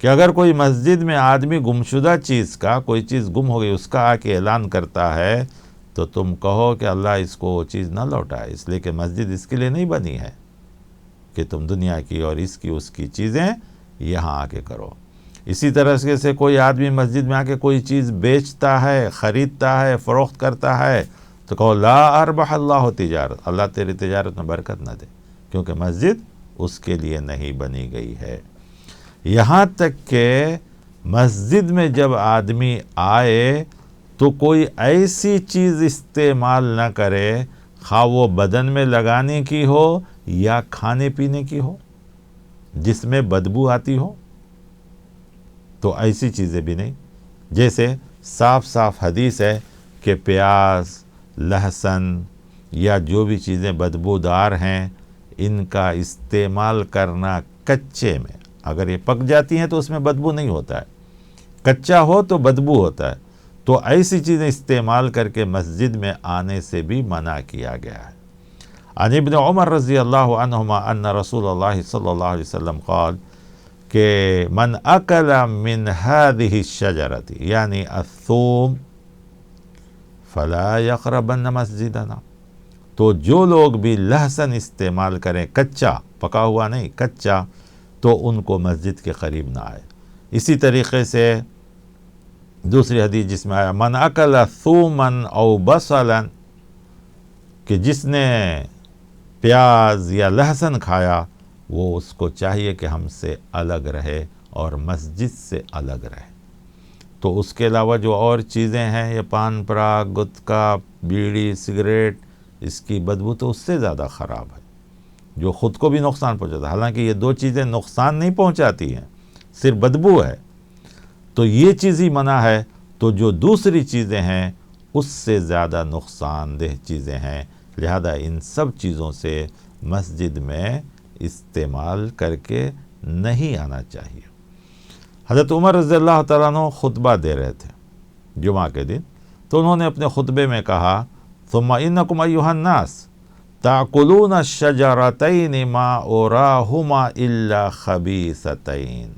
کہ اگر کوئی مسجد میں آدمی گمشدہ چیز کا، کوئی چیز گم ہو گئی، اس کا آ کے اعلان کرتا ہے تو تم کہو کہ اللہ اس کو وہ چیز نہ لوٹائے، اس لیے کہ مسجد اس کے لیے نہیں بنی ہے کہ تم دنیا کی اور اس کی چیزیں یہاں آ کے کرو۔ اسی طرح سے کوئی آدمی مسجد میں آ کے کوئی چیز بیچتا ہے، خریدتا ہے، فروخت کرتا ہے تو کہو لا اربح اللہ تجارت، اللہ تیری تجارت میں برکت نہ دے، کیونکہ مسجد اس کے لیے نہیں بنی گئی ہے۔ یہاں تک کہ مسجد میں جب آدمی آئے تو کوئی ایسی چیز استعمال نہ کرے، خواہ وہ بدن میں لگانے کی ہو یا کھانے پینے کی ہو، جس میں بدبو آتی ہو، تو ایسی چیزیں بھی نہیں۔ جیسے صاف صاف حدیث ہے کہ پیاز، لہسن یا جو بھی چیزیں بدبودار ہیں، ان کا استعمال کرنا کچے میں، اگر یہ پک جاتی ہیں تو اس میں بدبو نہیں ہوتا ہے، کچا ہو تو بدبو ہوتا ہے، تو ایسی چیزیں استعمال کر کے مسجد میں آنے سے بھی منع کیا گیا ہے۔ عن ابن عمر رضی اللہ عنہما ان رسول اللہ صلی اللہ علیہ وسلم قال کہ من اکل من هذه الشجرة یعنی الثوم فلا يقربن مسجدنا، تو جو لوگ بھی لہسن استعمال کریں کچا، پکا ہوا نہیں، کچا، تو ان کو مسجد کے قریب نہ آئے۔ اسی طریقے سے دوسری حدیث جس میں آیا من اکل ثوما او بصلا، کہ جس نے پیاز یا لہسن کھایا وہ اس کو چاہیے کہ ہم سے الگ رہے اور مسجد سے الگ رہے۔ تو اس کے علاوہ جو اور چیزیں ہیں، یہ پان پراگ، گٹکا، بیڑی، سگریٹ، اس کی بدبو تو اس سے زیادہ خراب ہے، جو خود کو بھی نقصان پہنچاتا ہے۔ حالانکہ یہ دو چیزیں نقصان نہیں پہنچاتی ہیں، صرف بدبو ہے، تو یہ چیز ہی منع ہے، تو جو دوسری چیزیں ہیں اس سے زیادہ نقصان دہ چیزیں ہیں، لہذا ان سب چیزوں سے مسجد میں استعمال کر کے نہیں آنا چاہیے۔ حضرت عمر رضی اللہ تعالیٰ عنہ خطبہ دے رہے تھے جمعہ کے دن، تو انہوں نے اپنے خطبے میں کہا ثم انکم ایھا الناس تاکلون الشجرتین ما اراہما الا خبیثتین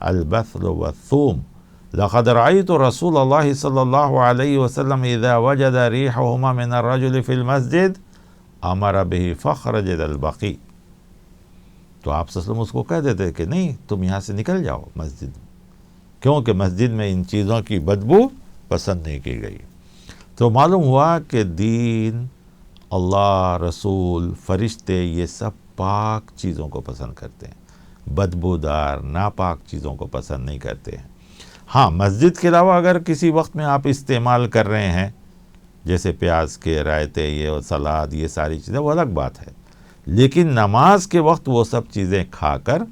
البصل والثوم لقد رأيت رسول الله صلی اللہ علیہ وسلم اذا وجد ریحهما من الرجل في المسجد امر به فخرج البقیع، تو آپ صلی اللہ علیہ وسلم اس کو کہہ دیتے کہ نہیں، تم یہاں سے نکل جاؤ مسجد میں، کیونکہ مسجد میں ان چیزوں کی بدبو پسند نہیں کی گئی۔ تو معلوم ہوا کہ دین، اللہ، رسول، فرشتے، یہ سب پاک چیزوں کو پسند کرتے ہیں، بدبودار ناپاک چیزوں کو پسند نہیں کرتے ہیں۔ ہاں، مسجد کے علاوہ اگر کسی وقت میں آپ استعمال کر رہے ہیں، جیسے پیاز کے رائتے، یہ سلاد، یہ ساری چیزیں، وہ الگ بات ہے، لیکن نماز کے وقت وہ سب چیزیں کھا کر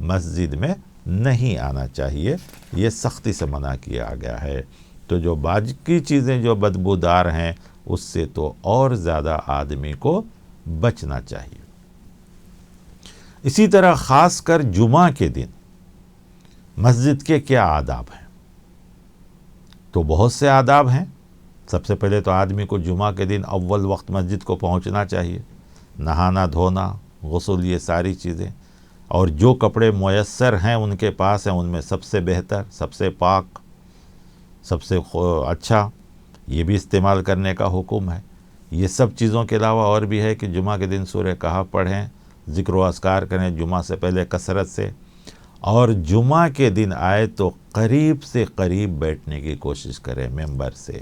مسجد میں نہیں آنا چاہیے، یہ سختی سے منع کیا گیا ہے۔ تو جو باقی چیزیں جو بدبودار ہیں اس سے تو اور زیادہ آدمی کو بچنا چاہیے۔ اسی طرح خاص کر جمعہ کے دن مسجد کے کیا آداب ہیں؟ تو بہت سے آداب ہیں۔ سب سے پہلے تو آدمی کو جمعہ کے دن اول وقت مسجد کو پہنچنا چاہیے، نہانا دھونا، غسل، یہ ساری چیزیں، اور جو کپڑے میسر ہیں ان کے پاس ہیں ان میں سب سے بہتر، سب سے پاک، سب سے اچھا، یہ بھی استعمال کرنے کا حکم ہے۔ یہ سب چیزوں کے علاوہ اور بھی ہے کہ جمعہ کے دن سورہ کہف پڑھیں، ذکر و اذکار کریں جمعہ سے پہلے کثرت سے، اور جمعہ کے دن آئے تو قریب سے قریب بیٹھنے کی کوشش کریں ممبر سے۔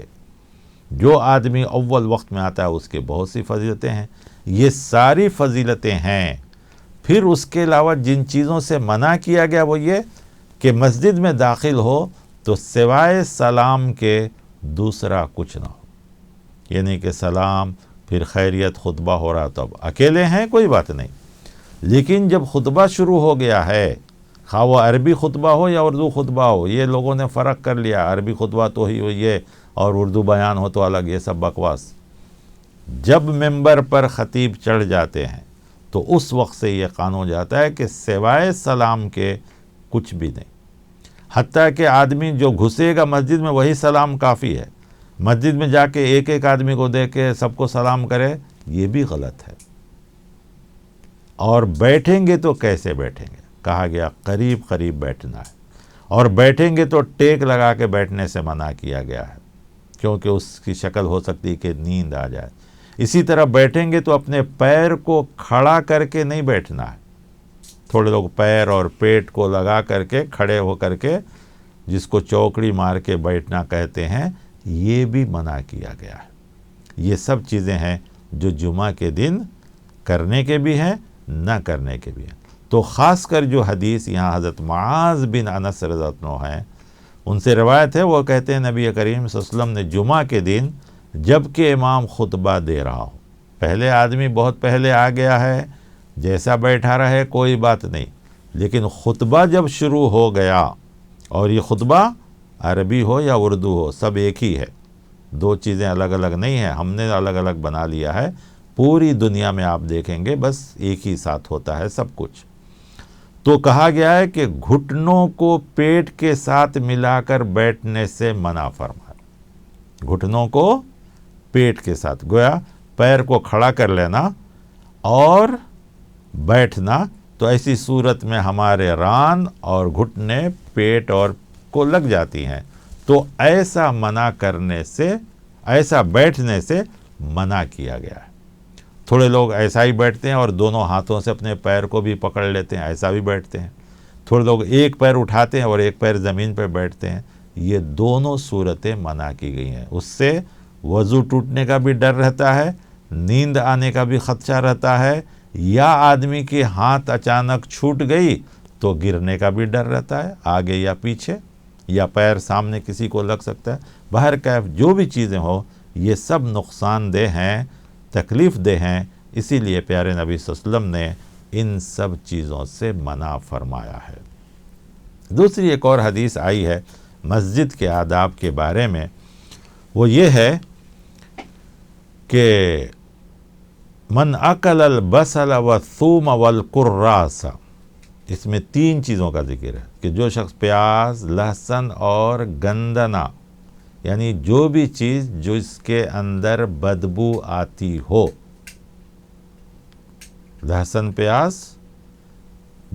جو آدمی اول وقت میں آتا ہے اس کے بہت سی فضیلتیں ہیں، یہ ساری فضیلتیں ہیں۔ پھر اس کے علاوہ جن چیزوں سے منع کیا گیا وہ یہ کہ مسجد میں داخل ہو تو سوائے سلام کے دوسرا کچھ نہ ہو، یعنی کہ سلام، پھر خیریت، خطبہ ہو رہا، تب اکیلے ہیں کوئی بات نہیں، لیکن جب خطبہ شروع ہو گیا ہے، خواہ وہ عربی خطبہ ہو یا اردو خطبہ ہو، یہ لوگوں نے فرق کر لیا، عربی خطبہ تو ہی ہو یہ اور اردو بیان ہو تو الگ، یہ سب بکواس۔ جب ممبر پر خطیب چڑھ جاتے ہیں تو اس وقت سے یہ قانون ہو جاتا ہے کہ سوائے سلام کے کچھ بھی نہیں، حتیٰ کہ آدمی جو گھسے گا مسجد میں وہی سلام کافی ہے، مسجد میں جا کے ایک ایک آدمی کو دے کے سب کو سلام کرے، یہ بھی غلط ہے۔ اور بیٹھیں گے تو کیسے بیٹھیں گے؟ کہا گیا قریب قریب بیٹھنا ہے، اور بیٹھیں گے تو ٹیک لگا کے بیٹھنے سے منع کیا گیا ہے، کیونکہ اس کی شکل ہو سکتی ہے کہ نیند آ جائے۔ اسی طرح بیٹھیں گے تو اپنے پیر کو کھڑا کر کے نہیں بیٹھنا ہے۔ تھوڑے لوگ پیر اور پیٹ کو لگا کر کے کھڑے ہو کر کے، جس کو چوکڑی مار کے بیٹھنا کہتے ہیں، یہ بھی منع کیا گیا ہے۔ یہ سب چیزیں ہیں جو جمعہ کے دن کرنے کے بھی ہیں، نہ کرنے کے بھی ہیں۔ تو خاص کر جو حدیث یہاں حضرت معاذ بن انس رضی اللہ عنہ ہیں، ان سے روایت ہے، وہ کہتے ہیں نبی کریم صلی اللہ علیہ وسلم نے جمعہ کے دن جب کہ امام خطبہ دے رہا ہو، پہلے آدمی بہت پہلے آ گیا ہے، جیسا بیٹھا رہے کوئی بات نہیں، لیکن خطبہ جب شروع ہو گیا، اور یہ خطبہ عربی ہو یا اردو ہو سب ایک ہی ہے، دو چیزیں الگ الگ نہیں ہیں، ہم نے الگ الگ بنا لیا ہے، پوری دنیا میں آپ دیکھیں گے بس ایک ہی ساتھ ہوتا ہے سب کچھ۔ تو کہا گیا ہے کہ گھٹنوں کو پیٹ کے ساتھ ملا کر بیٹھنے سے منع فرمایا۔ گھٹنوں کو پیٹ کے ساتھ، گویا پیر کو کھڑا کر لینا اور بیٹھنا، تو ایسی صورت میں ہمارے ران اور گھٹنے پیٹ اور کو لگ جاتی ہیں، تو ایسا منع کرنے سے، ایسا بیٹھنے سے منع کیا گیا ہے۔ تھوڑے لوگ ایسا ہی بیٹھتے ہیں اور دونوں ہاتھوں سے اپنے پیر کو بھی پکڑ لیتے ہیں، ایسا بھی بیٹھتے ہیں۔ تھوڑے لوگ ایک پیر اٹھاتے ہیں اور ایک پیر زمین پہ بیٹھتے ہیں۔ یہ دونوں صورتیں منع کی گئی ہیں۔ اس سے وضو ٹوٹنے کا بھی ڈر رہتا ہے، نیند آنے کا بھی خدشہ رہتا ہے، یا آدمی کے ہاتھ اچانک چھوٹ گئی تو گرنے کا بھی ڈر رہتا ہے، آگے یا پیچھے، یا پیر سامنے کسی کو لگ سکتا ہے۔ بہرکیف جو بھی چیزیں ہوں یہ سب نقصان دہ ہیں، تکلیف دہ ہیں، اسی لیے پیارے نبی صلی اللہ علیہ وسلم نے ان سب چیزوں سے منع فرمایا ہے۔ دوسری ایک اور حدیث آئی ہے مسجد کے آداب کے بارے میں، وہ یہ ہے کہ من اکل البصل والثوم والکراس، اس میں تین چیزوں کا ذکر ہے کہ جو شخص پیاز، لہسن اور گندنا، یعنی جو بھی چیز جو اس کے اندر بدبو آتی ہو، لہسن، پیاز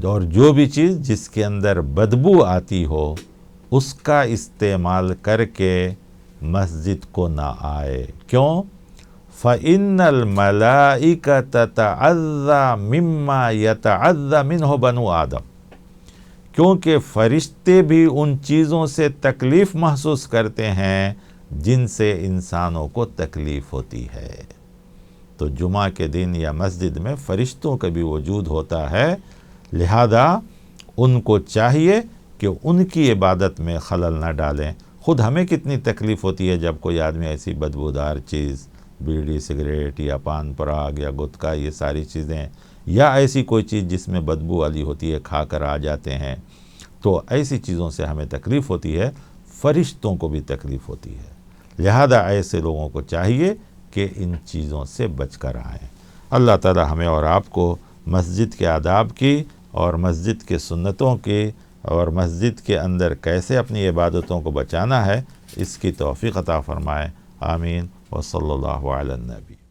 اور جو بھی چیز جس کے اندر بدبو آتی ہو، اس کا استعمال کر کے مسجد کو نہ آئے۔ کیوں؟ فَإِنَّ الْمَلَائِكَةَ تَتَعَذَّى مِمَّا يَتَعَذَّى مِنْهُ بَنُو آدم، کیونکہ فرشتے بھی ان چیزوں سے تکلیف محسوس کرتے ہیں جن سے انسانوں کو تکلیف ہوتی ہے۔ تو جمعہ کے دن یا مسجد میں فرشتوں کا بھی وجود ہوتا ہے، لہذا ان کو چاہیے کہ ان کی عبادت میں خلل نہ ڈالیں۔ خود ہمیں کتنی تکلیف ہوتی ہے جب کوئی آدمی ایسی بدبودار چیز، بیڑی، سگریٹ یا پان پراگ یا گٹکا، یہ ساری چیزیں، یا ایسی کوئی چیز جس میں بدبو والی ہوتی ہے، کھا کر آ جاتے ہیں، تو ایسی چیزوں سے ہمیں تکلیف ہوتی ہے، فرشتوں کو بھی تکلیف ہوتی ہے۔ لہذا ایسے لوگوں کو چاہیے کہ ان چیزوں سے بچ کر آئیں۔ اللہ تعالی ہمیں اور آپ کو مسجد کے آداب کی اور مسجد کے سنتوں کی اور مسجد کے اندر کیسے اپنی عبادتوں کو بچانا ہے، اس کی توفیق عطا فرمائے۔ آمین وصلی اللہ علی النبی۔